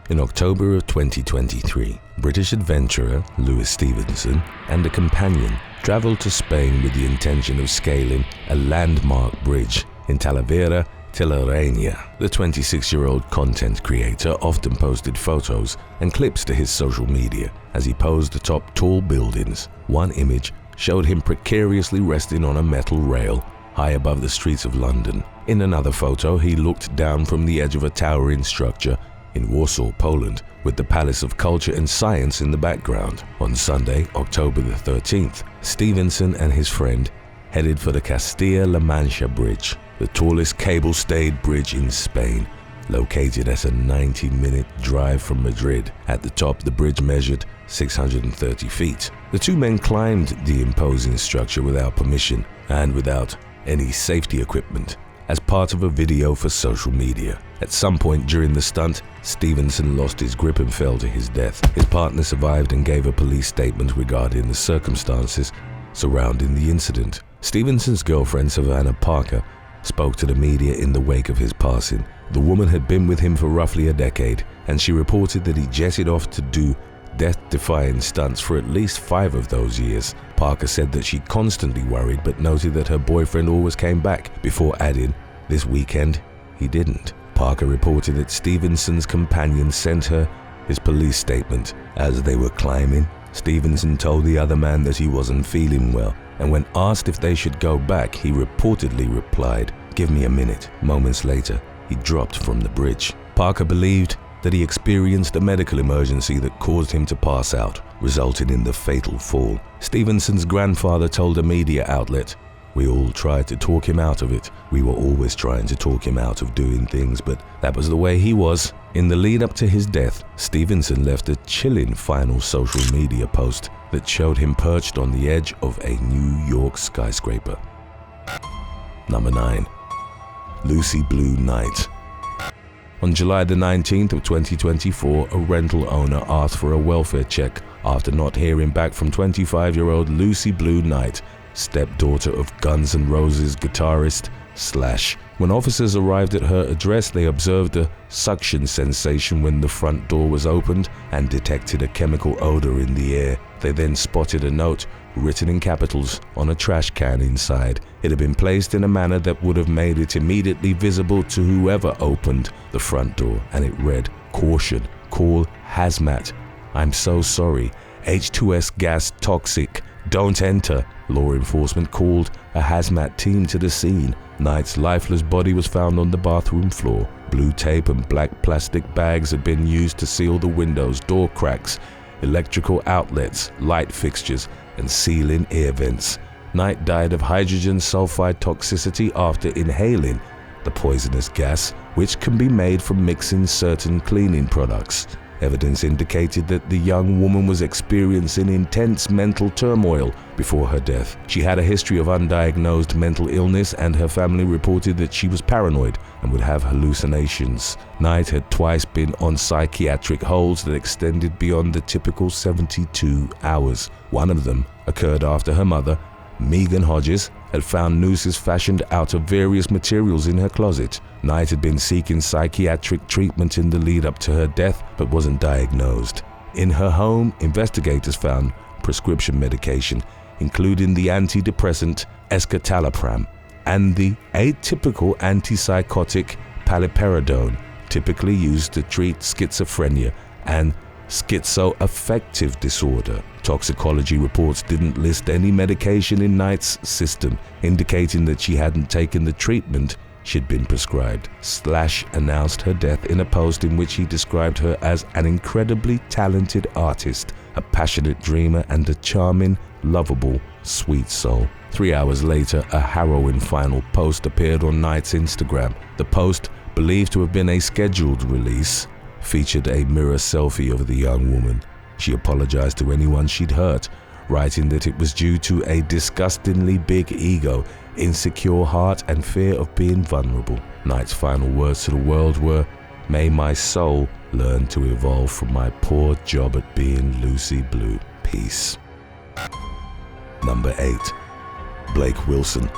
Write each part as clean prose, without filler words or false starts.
In October of 2023, British adventurer Louis Stevenson and a companion traveled to Spain with the intention of scaling a landmark bridge in Talavera Telaraña. The 26-year-old content creator often posted photos and clips to his social media as he posed atop tall buildings. One image showed him precariously resting on a metal rail high above the streets of London. In another photo, he looked down from the edge of a towering structure in Warsaw, Poland, with the Palace of Culture and Science in the background. On Sunday, October the 13th, Stevenson and his friend headed for the Castilla-La Mancha Bridge, the tallest cable-stayed bridge in Spain, located at a 90-minute drive from Madrid. At the top, the bridge measured 630 feet. The two men climbed the imposing structure without permission and without any safety equipment, as part of a video for social media. At some point during the stunt, Stevenson lost his grip and fell to his death. His partner survived and gave a police statement regarding the circumstances surrounding the incident. Stevenson's girlfriend, Savannah Parker, spoke to the media in the wake of his passing. The woman had been with him for roughly a decade, and she reported that he jetted off to do death-defying stunts for at least 5 of those years. Parker said that she constantly worried, but noted that her boyfriend always came back, before adding, "This weekend, he didn't." Parker reported that Stevenson's companion sent her his police statement. As they were climbing, Stevenson told the other man that he wasn't feeling well, and when asked if they should go back, he reportedly replied, "Give me a minute." Moments later, he dropped from the bridge. Parker believed that he experienced a medical emergency that caused him to pass out, resulting in the fatal fall. Stevenson's grandfather told a media outlet, "We all tried to talk him out of it. We were always trying to talk him out of doing things, but that was the way he was." In the lead up to his death, Stevenson left a chilling final social media post that showed him perched on the edge of a New York skyscraper. Number 9. Lucy-Bleu Knight. On July the 19th of 2024, a rental owner asked for a welfare check after not hearing back from 25-year-old Lucy-Bleu Knight, stepdaughter of Guns N' Roses guitarist Slash. When officers arrived at her address, they observed a suction sensation when the front door was opened and detected a chemical odor in the air. They then spotted a note written in capitals on a trash can inside. It had been placed in a manner that would have made it immediately visible to whoever opened the front door, and it read, "Caution, call hazmat. I'm so sorry. H2S gas toxic. Don't enter." Law enforcement called a hazmat team to the scene. Knight's lifeless body was found on the bathroom floor. Blue tape and black plastic bags had been used to seal the windows, door cracks, electrical outlets, light fixtures, and ceiling air vents. Knight died of hydrogen sulfide toxicity after inhaling the poisonous gas, which can be made from mixing certain cleaning products. Evidence indicated that the young woman was experiencing intense mental turmoil before her death. She had a history of undiagnosed mental illness, and her family reported that she was paranoid and would have hallucinations. Knight had twice been on psychiatric holds that extended beyond the typical 72 hours. One of them occurred after her mother, Megan Hodges, had found nooses fashioned out of various materials in her closet. Knight had been seeking psychiatric treatment in the lead up to her death, but wasn't diagnosed. In her home, investigators found prescription medication, including the antidepressant escitalopram and the atypical antipsychotic paliperidone, typically used to treat schizophrenia and schizoaffective disorder. Toxicology reports didn't list any medication in Knight's system, indicating that she hadn't taken the treatment she'd been prescribed. Slash announced her death in a post in which he described her as an incredibly talented artist, a passionate dreamer, and a charming, lovable, sweet soul. 3 hours later, a harrowing final post appeared on Knight's Instagram. The post, believed to have been a scheduled release, featured a mirror selfie of the young woman. She apologized to anyone she'd hurt, writing that it was due to a disgustingly big ego, insecure heart, and fear of being vulnerable. Knight's final words to the world were, "May my soul learn to evolve from my poor job at being Lucy-Bleu. Peace." Number 8. Blake Wilson.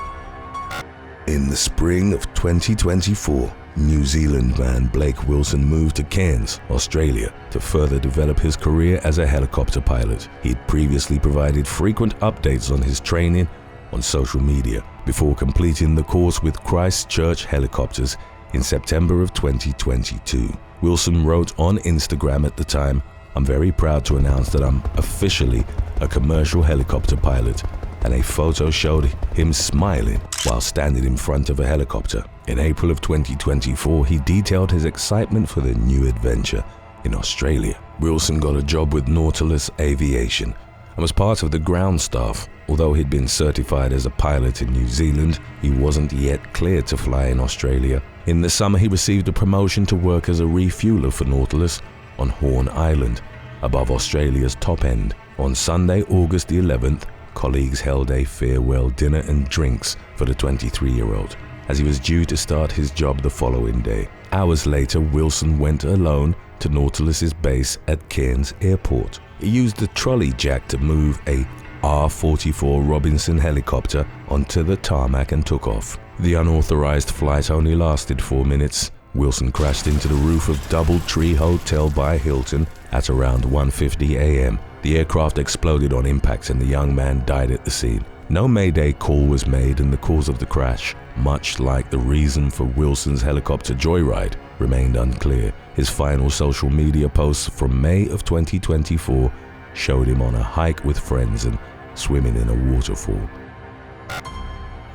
In the spring of 2024, New Zealand man Blake Wilson moved to Cairns, Australia, to further develop his career as a helicopter pilot. He'd previously provided frequent updates on his training on social media before completing the course with Christchurch Helicopters in September of 2022. Wilson wrote on Instagram at the time, "I'm very proud to announce that I'm officially a commercial helicopter pilot," and a photo showed him smiling while standing in front of a helicopter. In April of 2024, he detailed his excitement for the new adventure in Australia. Wilson got a job with Nautilus Aviation and was part of the ground staff. Although he'd been certified as a pilot in New Zealand, he wasn't yet cleared to fly in Australia. In the summer, he received a promotion to work as a refueler for Nautilus on Horn Island, above Australia's top end. On Sunday, August the 11th, colleagues held a farewell dinner and drinks for the 23-year-old, as he was due to start his job the following day. Hours later, Wilson went alone to Nautilus's base at Cairns Airport. He used the trolley jack to move a R-44 Robinson helicopter onto the tarmac and took off. The unauthorized flight only lasted 4 minutes. Wilson crashed into the roof of Doubletree Hotel by Hilton at around 1:50 a.m. The aircraft exploded on impact and the young man died at the scene. No Mayday call was made, and the cause of the crash, much like the reason for Wilson's helicopter joyride, remained unclear. His final social media posts from May of 2024 showed him on a hike with friends and swimming in a waterfall.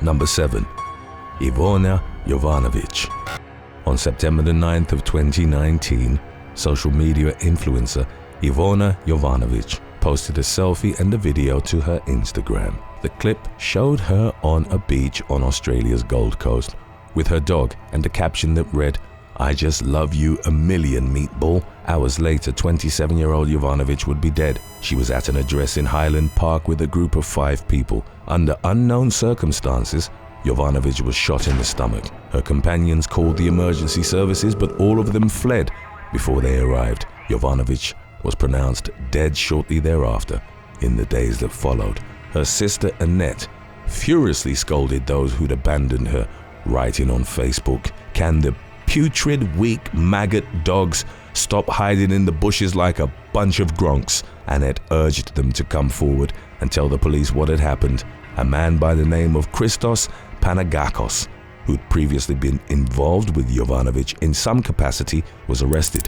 Number 7. Ivona Jovanovic. On September the 9th of 2019, social media influencer Ivona Jovanovic posted a selfie and a video to her Instagram. The clip showed her on a beach on Australia's Gold Coast with her dog and a caption that read, "I just love you a million, meatball." Hours later, 27-year-old Jovanovic would be dead. She was at an address in Highland Park with a group of 5 people. Under unknown circumstances, Jovanovic was shot in the stomach. Her companions called the emergency services, but all of them fled before they arrived. Jovanovic was pronounced dead shortly thereafter. In the days that followed, her sister Annette furiously scolded those who'd abandoned her, writing on Facebook, "Can the putrid, weak maggot dogs stop hiding in the bushes like a bunch of gronks?" Annette urged them to come forward and tell the police what had happened. A man by the name of Christos Panagakos, who'd previously been involved with Jovanovic in some capacity, was arrested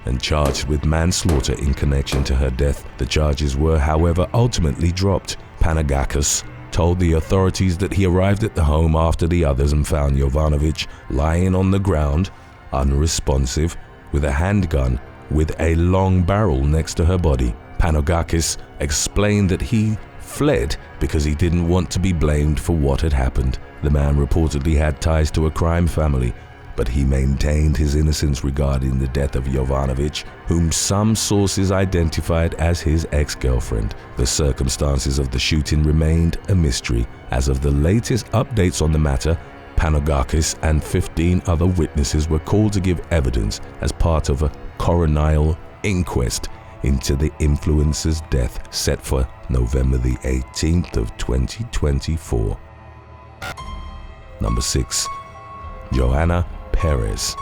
and charged with manslaughter in connection to her death. The charges were, however, ultimately dropped. Panagakos told the authorities that he arrived at the home after the others and found Jovanovic lying on the ground, unresponsive, with a handgun with a long barrel next to her body. Panagakos explained that he fled because he didn't want to be blamed for what had happened. The man reportedly had ties to a crime family, but he maintained his innocence regarding the death of Jovanovic, whom some sources identified as his ex-girlfriend. The circumstances of the shooting remained a mystery. As of the latest updates on the matter, Panagakos and 15 other witnesses were called to give evidence as part of a coroner's inquest into the influencer's death set for November the 18th of 2024. Number 6. Johanna Perez.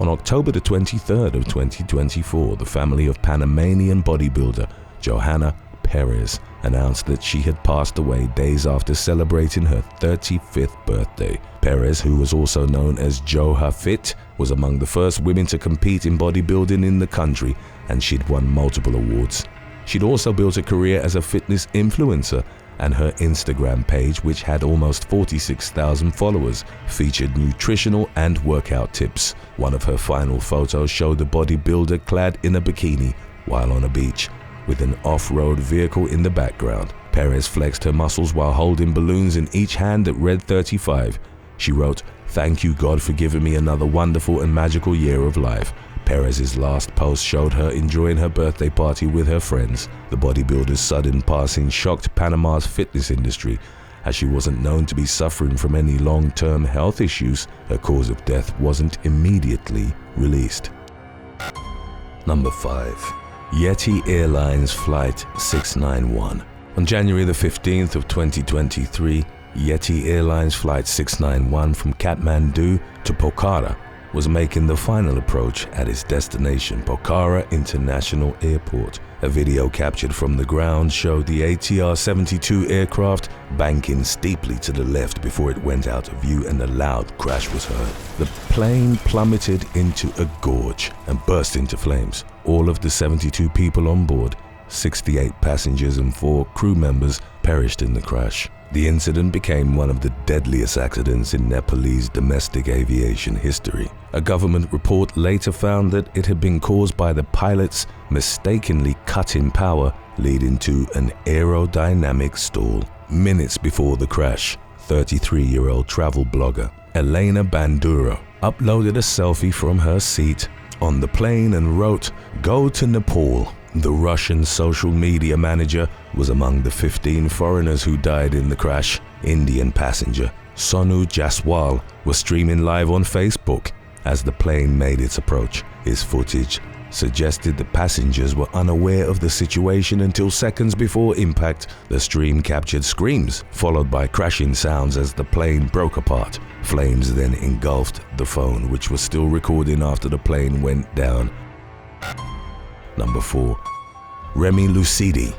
On October the 23rd of 2024, the family of Panamanian bodybuilder Johanna Perez announced that she had passed away days after celebrating her 35th birthday. Perez, who was also known as Joha Fit, was among the first women to compete in bodybuilding in the country, and she'd won multiple awards. She'd also built a career as a fitness influencer, and her Instagram page, which had almost 46,000 followers, featured nutritional and workout tips. One of her final photos showed a bodybuilder clad in a bikini while on a beach, with an off-road vehicle in the background. Perez flexed her muscles while holding balloons in each hand that read 35. She wrote, "Thank you God for giving me another wonderful and magical year of life." Perez's last post showed her enjoying her birthday party with her friends. The bodybuilder's sudden passing shocked Panama's fitness industry, as she wasn't known to be suffering from any long-term health issues. Her cause of death wasn't immediately released. Number 5. Yeti Airlines Flight 691. On January the 15th of 2023, Yeti Airlines Flight 691 from Kathmandu to Pokhara was making the final approach at its destination, Pokhara International Airport. A video captured from the ground showed the ATR-72 aircraft banking steeply to the left before it went out of view and a loud crash was heard. The plane plummeted into a gorge and burst into flames. All of the 72 people on board, 68 passengers and 4 crew members, perished in the crash. The incident became one of the deadliest accidents in Nepalese domestic aviation history. A government report later found that it had been caused by the pilots mistakenly cutting power, leading to an aerodynamic stall. Minutes before the crash, 33-year-old travel blogger Elena Bandura uploaded a selfie from her seat on the plane and wrote, "Go to Nepal." The Russian social media manager was among the 15 foreigners who died in the crash. Indian passenger Sonu Jaswal was streaming live on Facebook as the plane made its approach. His footage suggested the passengers were unaware of the situation until seconds before impact. The stream captured screams, followed by crashing sounds as the plane broke apart. Flames then engulfed the phone, which was still recording after the plane went down. Number 4. Remy Lucidi.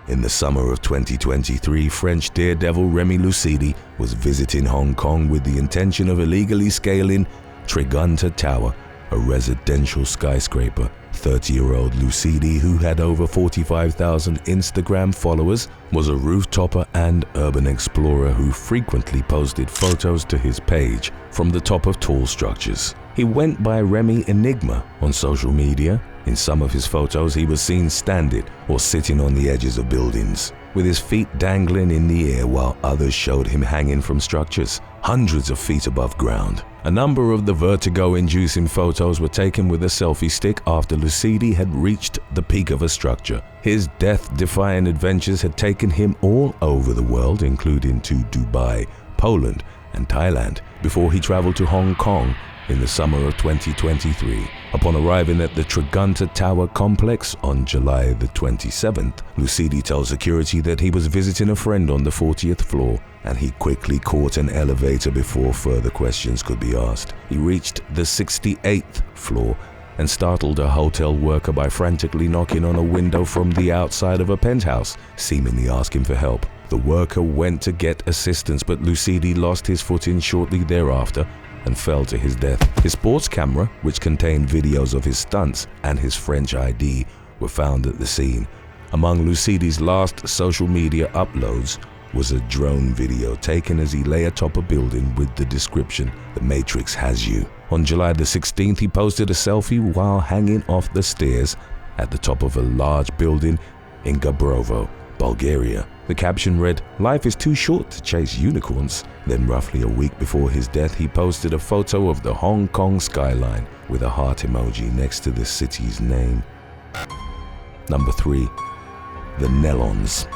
In the summer of 2023, French daredevil Remy Lucidi was visiting Hong Kong with the intention of illegally scaling Trigunta Tower, a residential skyscraper. 30-year-old Lucidi, who had over 45,000 Instagram followers, was a rooftopper and urban explorer who frequently posted photos to his page from the top of tall structures. He went by Remy Enigma on social media. In some of his photos, he was seen standing or sitting on the edges of buildings, with his feet dangling in the air, while others showed him hanging from structures hundreds of feet above ground. A number of the vertigo-inducing photos were taken with a selfie stick after Lucidi had reached the peak of a structure. His death-defying adventures had taken him all over the world, including to Dubai, Poland, and Thailand, before he traveled to Hong Kong in the summer of 2023. Upon arriving at the Trigunta Tower complex on July the 27th, Lucidi told security that he was visiting a friend on the 40th floor, and he quickly caught an elevator before further questions could be asked. He reached the 68th floor and startled a hotel worker by frantically knocking on a window from the outside of a penthouse, seemingly asking for help. The worker went to get assistance, but Lucidi lost his footing shortly thereafter and fell to his death. His sports camera, which contained videos of his stunts, and his French ID were found at the scene. Among Lucidi's last social media uploads was a drone video taken as he lay atop a building with the description, "The Matrix has you." On July the 16th, he posted a selfie while hanging off the stairs at the top of a large building in Gabrovo, Bulgaria. The caption read, "Life is too short to chase unicorns." Then roughly a week before his death, he posted a photo of the Hong Kong skyline with a heart emoji next to the city's name. Number 3. The Nelons.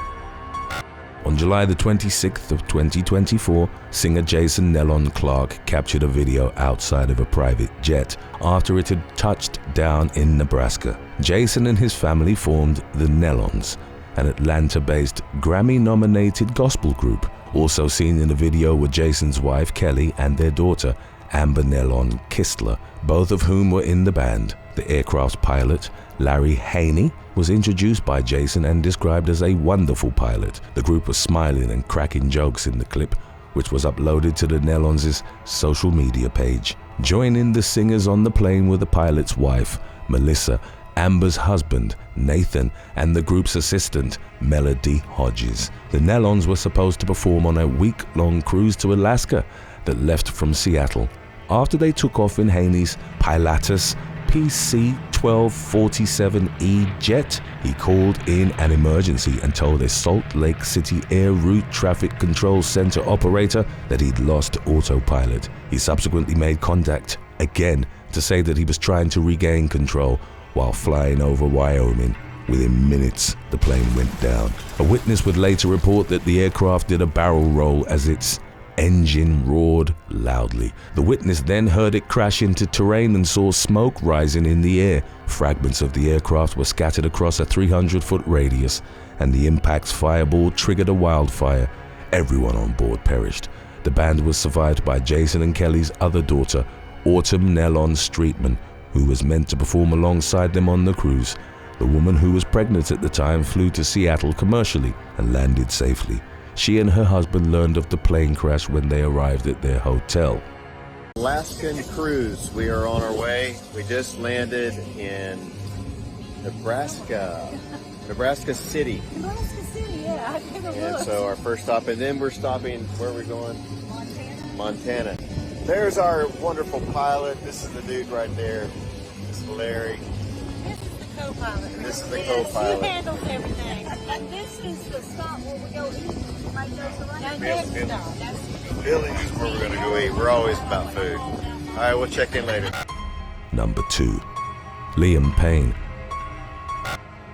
On July the 26th of 2024, singer Jason Nelon Clark captured a video outside of a private jet after it had touched down in Nebraska. Jason and his family formed the Nelons, an Atlanta-based Grammy-nominated gospel group. Also seen in the video were Jason's wife Kelly and their daughter Amber Nelon Kistler, both of whom were in the band. The aircraft's pilot, Larry Haney, was introduced by Jason and described as a wonderful pilot. The group was smiling and cracking jokes in the clip, which was uploaded to the Nelons' social media page. Joining the singers on the plane were the pilot's wife, Melissa, Amber's husband, Nathan, and the group's assistant, Melody Hodges. The Nelons were supposed to perform on a week-long cruise to Alaska that left from Seattle. After they took off in Haney's Pilatus PC-1247E jet, he called in an emergency and told a Salt Lake City Air Route Traffic Control Center operator that he'd lost autopilot. He subsequently made contact again to say that he was trying to regain control while flying over Wyoming. Within minutes, the plane went down. A witness would later report that the aircraft did a barrel roll as its engine roared loudly. The witness then heard it crash into terrain and saw smoke rising in the air. Fragments of the aircraft were scattered across a 300-foot radius, and the impact's fireball triggered a wildfire. Everyone on board perished. The band was survived by Jason and Kelly's other daughter, Autumn Nelons Streetman, who was meant to perform alongside them on the cruise. The woman, who was pregnant at the time, flew to Seattle commercially and landed safely. She and her husband learned of the plane crash when they arrived at their hotel. Alaskan cruise. We are on our way. We just landed in Nebraska City. Nebraska City, yeah. I think And so our first stop, and then we're stopping, where are we going? Montana. There's our wonderful pilot. This is the dude right there. This is Larry. This is the co-pilot. And this is the Yes, co-pilot. he handles everything. And this is the stop where we go eat. Right there's the right next stop. Billy is where we're going to go eat. We're always about food. All right, we'll check in later. Number 2. Liam Payne.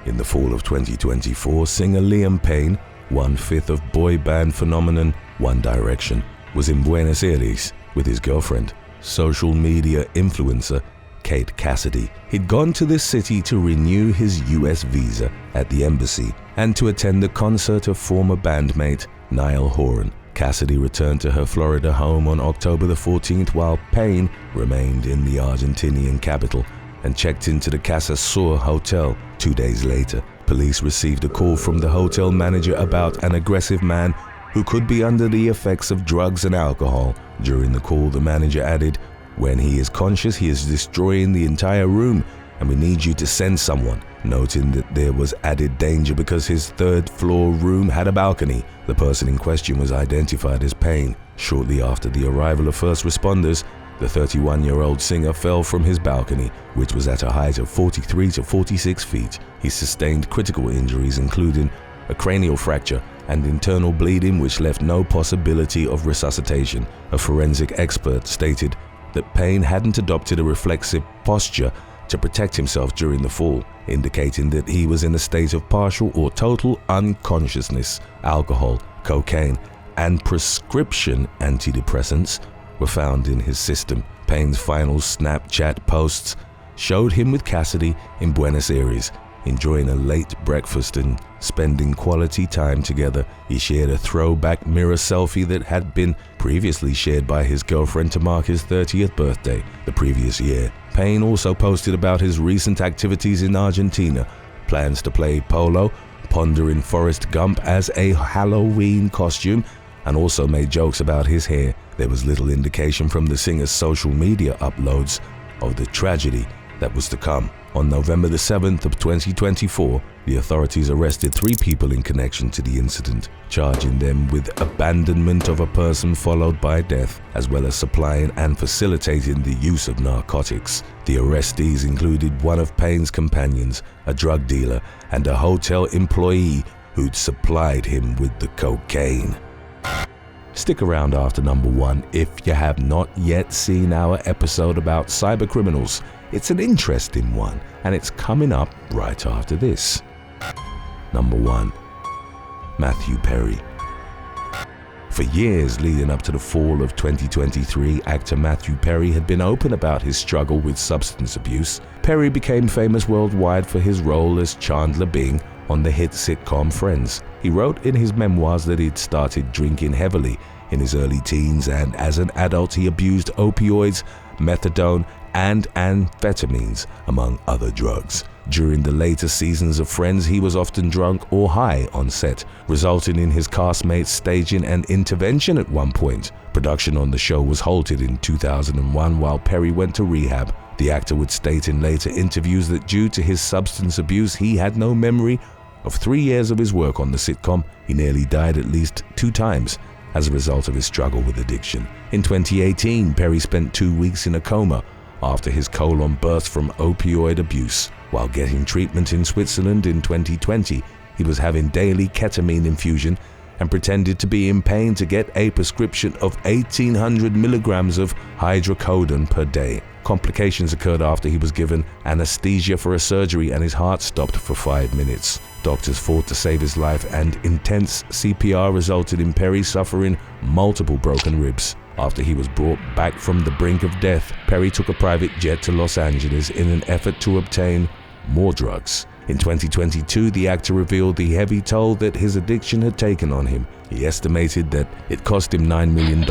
In the fall of 2024, singer Liam Payne, 1/5 of boy band phenomenon One Direction, was in Buenos Aires with his girlfriend, social media influencer Kate Cassidy. He'd gone to this city to renew his US visa at the embassy and to attend the concert of former bandmate Niall Horan. Cassidy returned to her Florida home on October the 14th, while Payne remained in the Argentinian capital and checked into the Casa Sur hotel. 2 days later, police received a call from the hotel manager about an aggressive man who could be under the effects of drugs and alcohol. During the call, the manager added, "When he is conscious, he is destroying the entire room, and we need you to send someone," noting that there was added danger because his third-floor room had a balcony. The person in question was identified as Payne. Shortly after the arrival of first responders, the 31-year-old singer fell from his balcony, which was at a height of 43 to 46 feet. He sustained critical injuries, including a cranial fracture and internal bleeding, which left no possibility of resuscitation. A forensic expert stated that Payne hadn't adopted a reflexive posture to protect himself during the fall, indicating that he was in a state of partial or total unconsciousness. Alcohol, cocaine, and prescription antidepressants were found in his system. Payne's final Snapchat posts showed him with Cassidy in Buenos Aires, enjoying a late breakfast and spending quality time together. He shared a throwback mirror selfie that had been previously shared by his girlfriend to mark his 30th birthday the previous year. Payne also posted about his recent activities in Argentina, plans to play polo, pondering Forrest Gump as a Halloween costume, and also made jokes about his hair. There was little indication from the singer's social media uploads of the tragedy that was to come. On November the 7th of 2024, the authorities arrested 3 people in connection to the incident, charging them with abandonment of a person followed by death, as well as supplying and facilitating the use of narcotics. The arrestees included one of Payne's companions, a drug dealer, and a hotel employee who'd supplied him with the cocaine. Stick around after number 1 if you have not yet seen our episode about cyber criminals. It's an interesting one, and it's coming up right after this. Number 1. Matthew Perry. For years leading up to the fall of 2023, actor Matthew Perry had been open about his struggle with substance abuse. Perry became famous worldwide for his role as Chandler Bing on the hit sitcom Friends. He wrote in his memoirs that he'd started drinking heavily in his early teens, and as an adult he abused opioids, methadone, and amphetamines, among other drugs. During the later seasons of Friends, he was often drunk or high on set, resulting in his castmates staging an intervention at one point. Production on the show was halted in 2001 while Perry went to rehab. The actor would state in later interviews that due to his substance abuse, he had no memory of 3 years of his work on the sitcom. He nearly died at least 2 times as a result of his struggle with addiction. In 2018, Perry spent 2 weeks in a coma after his colon burst from opioid abuse. While getting treatment in Switzerland in 2020, he was having daily ketamine infusion and pretended to be in pain to get a prescription of 1,800 milligrams of hydrocodone per day. Complications occurred after he was given anesthesia for a surgery and his heart stopped for 5 minutes. Doctors fought to save his life, and intense CPR resulted in Perry suffering multiple broken ribs. After he was brought back from the brink of death, Perry took a private jet to Los Angeles in an effort to obtain more drugs. In 2022, the actor revealed the heavy toll that his addiction had taken on him. He estimated that it cost him $9 million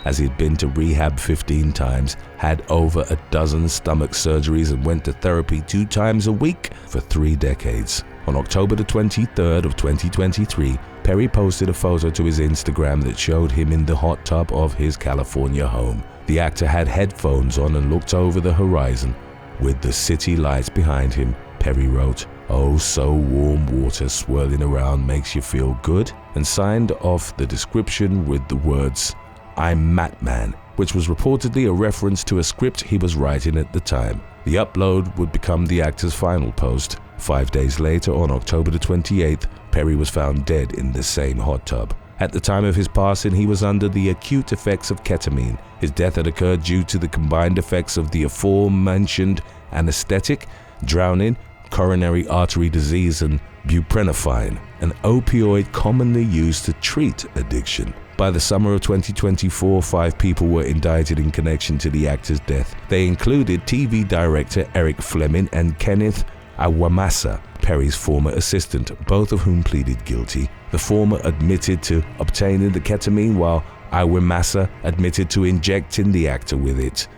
as he'd been to rehab 15 times, had over a dozen stomach surgeries, and went to therapy 2 times a week for 3 decades. On October the 23rd of 2023, Perry posted a photo to his Instagram that showed him in the hot tub of his California home. The actor had headphones on and looked over the horizon. With the city lights behind him, Perry wrote, "Oh, so warm water swirling around makes you feel good," and signed off the description with the words, "I'm Matman," which was reportedly a reference to a script he was writing at the time. The upload would become the actor's final post. 5 days later, on October the 28th, Perry was found dead in the same hot tub. At the time of his passing, he was under the acute effects of ketamine. His death had occurred due to the combined effects of the aforementioned anesthetic, drowning, coronary artery disease, and buprenorphine, an opioid commonly used to treat addiction. By the summer of 2024, 5 people were indicted in connection to the actor's death. They included TV director Eric Fleming and Kenneth Awamasa, Perry's former assistant, both of whom pleaded guilty. The former admitted to obtaining the ketamine, while Awamasa admitted to injecting the actor with it.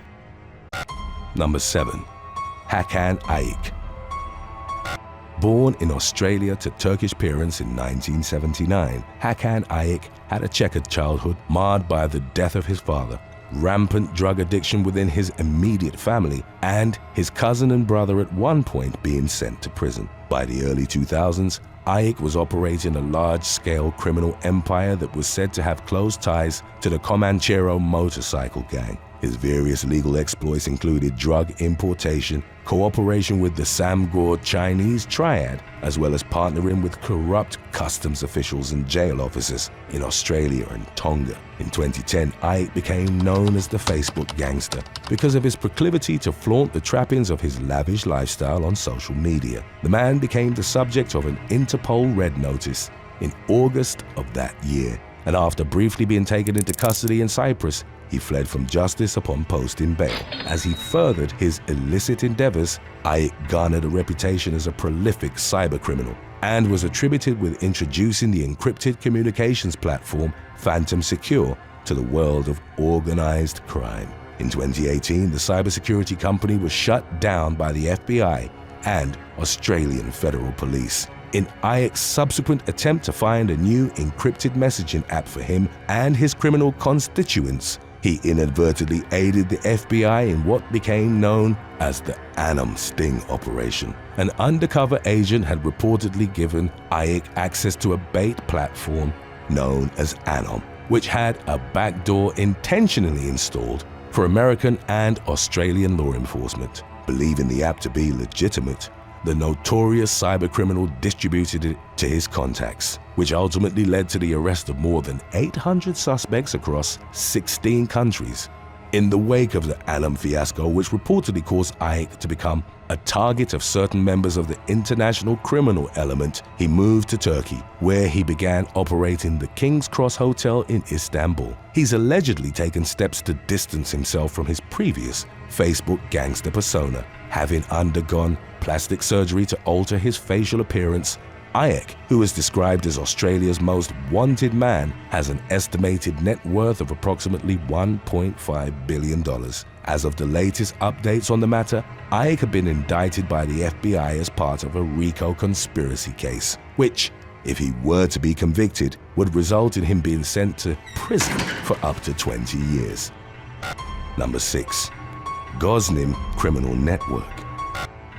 Number 7. Hakan Ayik. Born in Australia to Turkish parents in 1979, Hakan Ayik had a checkered childhood marred by the death of his father, rampant drug addiction within his immediate family, and his cousin and brother at one point being sent to prison. By the early 2000s, Ayik was operating a large-scale criminal empire that was said to have close ties to the Comanchero motorcycle gang. His various legal exploits included drug importation, cooperation with the Samgor Chinese triad, as well as partnering with corrupt customs officials and jail officers in Australia and Tonga. In 2010, Ayik became known as the Facebook gangster because of his proclivity to flaunt the trappings of his lavish lifestyle on social media. The man became the subject of an Interpol Red Notice in August of that year, and after briefly being taken into custody in Cyprus, he fled from justice upon posting bail. As he furthered his illicit endeavors, Ayik garnered a reputation as a prolific cybercriminal and was attributed with introducing the encrypted communications platform Phantom Secure to the world of organized crime. In 2018, the cybersecurity company was shut down by the FBI and Australian Federal Police. In Ayik's subsequent attempt to find a new encrypted messaging app for him and his criminal constituents, he inadvertently aided the FBI in what became known as the Annam Sting operation. An undercover agent had reportedly given Ayik access to a bait platform known as Annam, which had a backdoor intentionally installed for American and Australian law enforcement. Believing the app to be legitimate, the notorious cybercriminal distributed it to his contacts, which ultimately led to the arrest of more than 800 suspects across 16 countries. In the wake of the Annam fiasco, which reportedly caused Ayik to become a target of certain members of the international criminal element, he moved to Turkey, where he began operating the King's Cross Hotel in Istanbul. He's allegedly taken steps to distance himself from his previous Facebook gangster persona, having undergone plastic surgery to alter his facial appearance. Ayik, who is described as Australia's most wanted man, has an estimated net worth of approximately $1.5 billion. As of the latest updates on the matter, Ayik had been indicted by the FBI as part of a RICO conspiracy case, which, if he were to be convicted, would result in him being sent to prison for up to 20 years. Number 6. GozNym Criminal Network.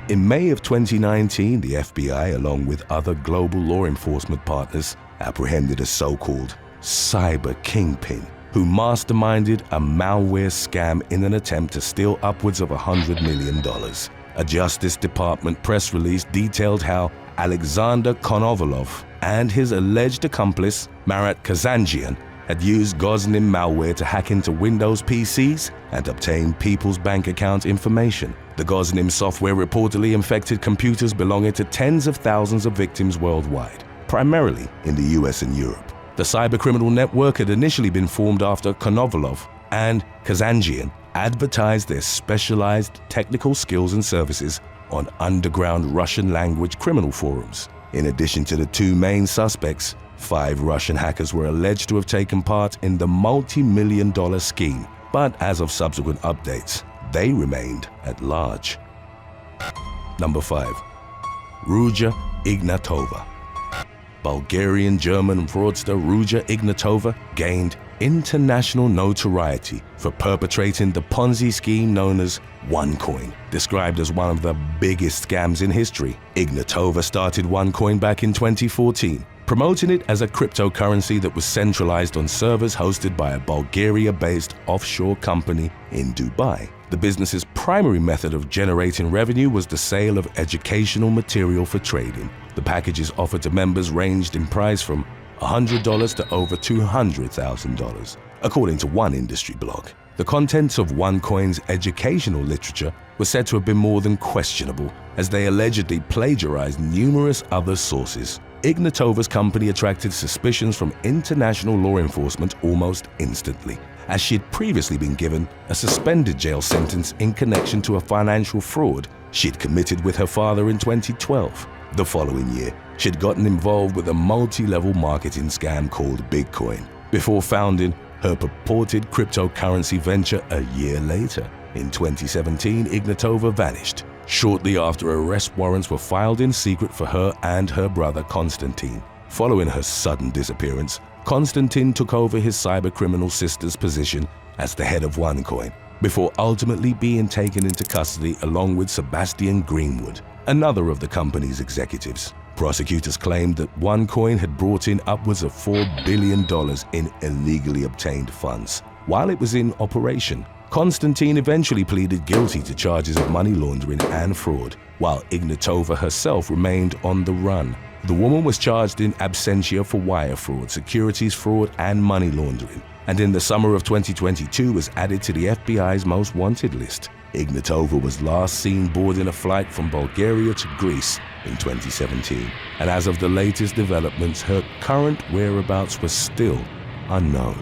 In May of 2019, the FBI, along with other global law enforcement partners, apprehended a so-called cyber kingpin who masterminded a malware scam in an attempt to steal upwards of $100 million. A Justice Department press release detailed how Alexander Konovalov and his alleged accomplice, Marat Kazanjian, had used GozNym malware to hack into Windows PCs and obtain people's bank account information. The GozNym software reportedly infected computers belonging to tens of thousands of victims worldwide, primarily in the US and Europe. The cybercriminal network had initially been formed after Konovalov and Kazanjian advertised their specialized technical skills and services on underground Russian-language criminal forums. In addition to the 2 main suspects, 5 Russian hackers were alleged to have taken part in the multi-million-dollar scheme, but as of subsequent updates, they remained at large. Number 5. Ruja Ignatova. Bulgarian-German fraudster Ruja Ignatova gained international notoriety for perpetrating the Ponzi scheme known as OneCoin, described as one of the biggest scams in history. Ignatova started OneCoin back in 2014, promoting it as a cryptocurrency that was centralized on servers hosted by a Bulgaria-based offshore company in Dubai. The business's primary method of generating revenue was the sale of educational material for trading. The packages offered to members ranged in price from $100 to over $200,000, according to one industry blog. The contents of OneCoin's educational literature were said to have been more than questionable, as they allegedly plagiarized numerous other sources. Ignatova's company attracted suspicions from international law enforcement almost instantly, as she had previously been given a suspended jail sentence in connection to a financial fraud she'd committed with her father in 2012. The following year, she'd gotten involved with a multi-level marketing scam called Bitcoin, before founding her purported cryptocurrency venture a year later. In 2017, Ignatova vanished. Shortly after, arrest warrants were filed in secret for her and her brother Konstantin. Following her sudden disappearance, Konstantin took over his cybercriminal sister's position as the head of OneCoin, before ultimately being taken into custody along with Sebastian Greenwood, another of the company's executives. Prosecutors claimed that OneCoin had brought in upwards of $4 billion in illegally obtained funds while it was in operation. Konstantin eventually pleaded guilty to charges of money laundering and fraud, while Ignatova herself remained on the run. The woman was charged in absentia for wire fraud, securities fraud, and money laundering, and in the summer of 2022 was added to the FBI's most wanted list. Ignatova was last seen boarding a flight from Bulgaria to Greece in 2017, and as of the latest developments, her current whereabouts were still unknown.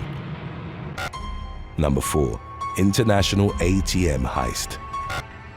Number 4. International ATM heist.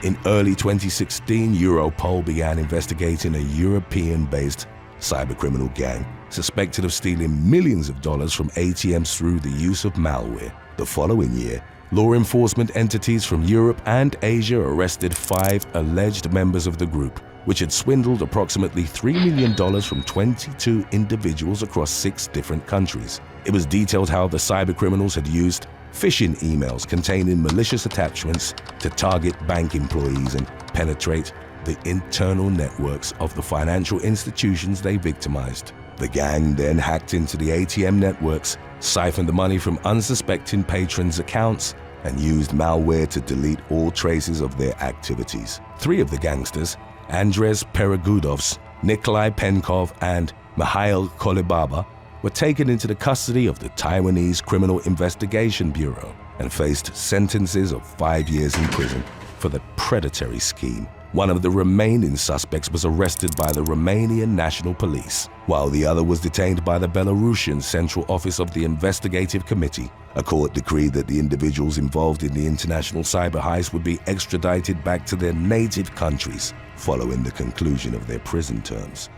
In early 2016, Europol began investigating a European-based cybercriminal gang suspected of stealing millions of dollars from ATMs through the use of malware. The following year, law enforcement entities from Europe and Asia arrested 5 alleged members of the group, which had swindled approximately $3 million from 22 individuals across 6 different countries. It was detailed how the cybercriminals had used phishing emails containing malicious attachments to target bank employees and penetrate the internal networks of the financial institutions they victimized. The gang then hacked into the ATM networks, siphoned the money from unsuspecting patrons' accounts, and used malware to delete all traces of their activities. 3 of the gangsters, Andres Peregudovs, Nikolai Penkov, and Mikhail Kolibaba, were taken into the custody of the Taiwanese Criminal Investigation Bureau and faced sentences of 5 years in prison for the predatory scheme. One of the remaining suspects was arrested by the Romanian National Police, while the other was detained by the Belarusian Central Office of the Investigative Committee. A court decreed that the individuals involved in the international cyber heist would be extradited back to their native countries following the conclusion of their prison terms.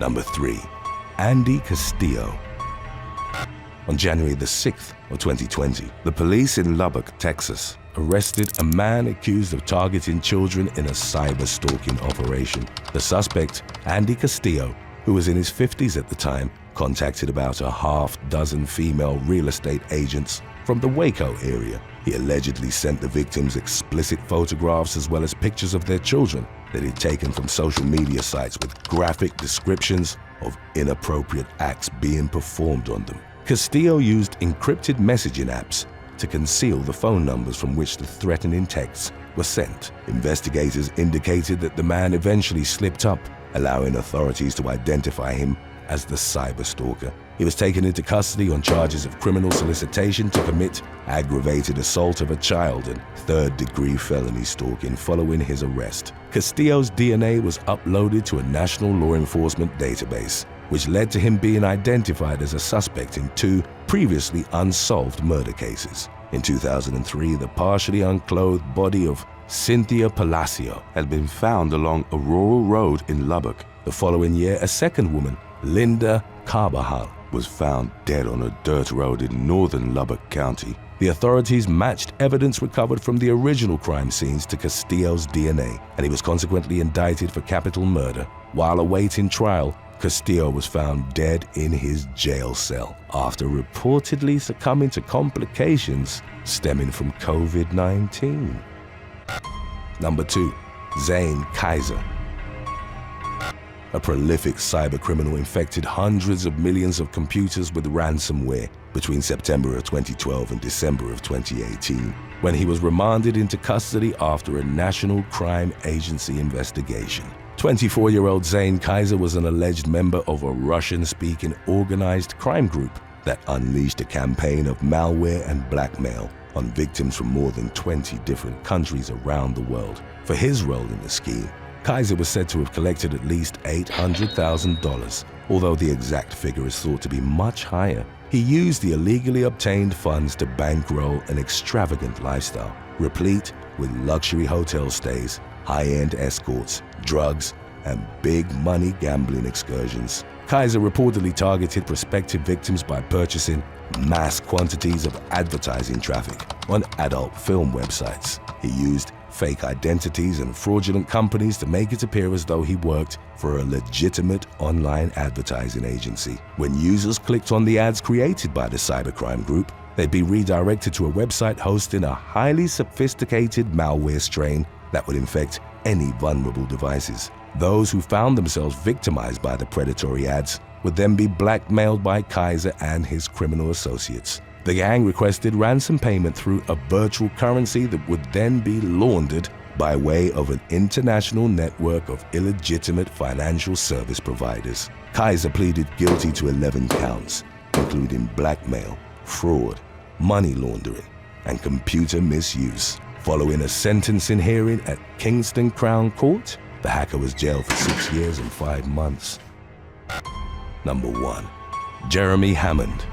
Number 3. Andy Castillo. On January the 6th of 2020, the police in Lubbock, Texas, arrested a man accused of targeting children in a cyber-stalking operation. The suspect, Andy Castillo, who was in his 50s at the time, contacted about a half-dozen female real estate agents from the Waco area. He allegedly sent the victims explicit photographs as well as pictures of their children that he'd taken from social media sites with graphic descriptions of inappropriate acts being performed on them. Castillo used encrypted messaging apps to conceal the phone numbers from which the threatening texts were sent. Investigators indicated that the man eventually slipped up, allowing authorities to identify him as the Cyber-stalker. He was taken into custody on charges of criminal solicitation to commit aggravated assault of a child and third-degree felony stalking following his arrest. Castillo's DNA was uploaded to a national law enforcement database, which led to him being identified as a suspect in 2 previously unsolved murder cases. In 2003, the partially unclothed body of Cynthia Palacio had been found along Aurora Road in Lubbock. The following year, a second woman, Linda Carbajal, was found dead on a dirt road in northern Lubbock County. The authorities matched evidence recovered from the original crime scenes to Castillo's DNA, and he was consequently indicted for capital murder. While awaiting trial, Castillo was found dead in his jail cell after reportedly succumbing to complications stemming from COVID-19. Number 2. Zain Qaiser. A prolific cybercriminal infected hundreds of millions of computers with ransomware between September of 2012 and December of 2018, when he was remanded into custody after a National Crime Agency investigation. 24-year-old Zain Qaiser was an alleged member of a Russian-speaking organized crime group that unleashed a campaign of malware and blackmail on victims from more than 20 different countries around the world. For his role in the scheme, Qaiser was said to have collected at least $800,000, although the exact figure is thought to be much higher. He used the illegally obtained funds to bankroll an extravagant lifestyle, replete with luxury hotel stays, high-end escorts, drugs, and big money gambling excursions. Qaiser reportedly targeted prospective victims by purchasing mass quantities of advertising traffic on adult film websites. He used fake identities and fraudulent companies to make it appear as though he worked for a legitimate online advertising agency. When users clicked on the ads created by the cybercrime group, they'd be redirected to a website hosting a highly sophisticated malware strain that would infect any vulnerable devices. Those who found themselves victimized by the predatory ads would then be blackmailed by Qaiser and his criminal associates. The gang requested ransom payment through a virtual currency that would then be laundered by way of an international network of illegitimate financial service providers. Qaiser pleaded guilty to 11 counts, including blackmail, fraud, money laundering, and computer misuse. Following a sentencing hearing at Kingston Crown Court, the hacker was jailed for 6 years and 5 months. Number 1. Jeremy Hammond.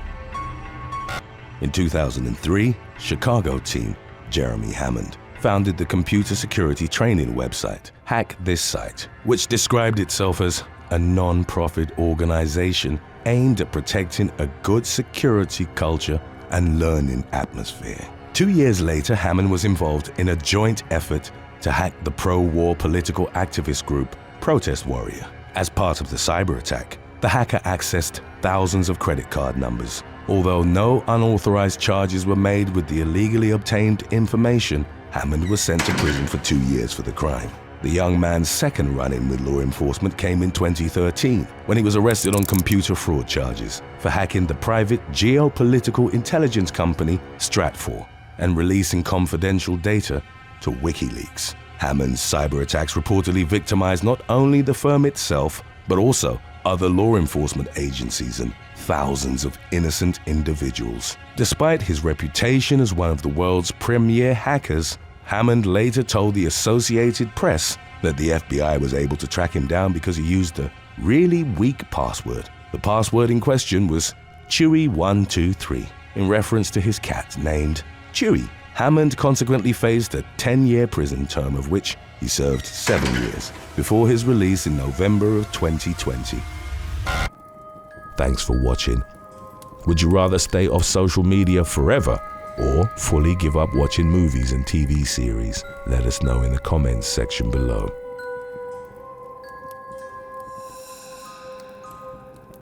In 2003, Chicago teen Jeremy Hammond founded the computer security training website Hack This Site, which described itself as a non-profit organization aimed at protecting a good security culture and learning atmosphere. 2 years later, Hammond was involved in a joint effort to hack the pro-war political activist group Protest Warrior. As part of the cyber attack, the hacker accessed thousands of credit card numbers. Although no unauthorized charges were made with the illegally obtained information, Hammond was sent to prison for 2 years for the crime. The young man's second run-in with law enforcement came in 2013, when he was arrested on computer fraud charges for hacking the private geopolitical intelligence company Stratfor and releasing confidential data to WikiLeaks. Hammond's cyber attacks reportedly victimized not only the firm itself, but also other law enforcement agencies and thousands of innocent individuals. Despite his reputation as one of the world's premier hackers, Hammond later told the Associated Press that the FBI was able to track him down because he used a really weak password. The password in question was Chewy123, in reference to his cat named Chewy. Hammond consequently faced a 10-year prison term, of which he served 7 years, before his release in November of 2020. Thanks for watching. Would you rather stay off social media forever or fully give up watching movies and TV series? Let us know in the comments section below.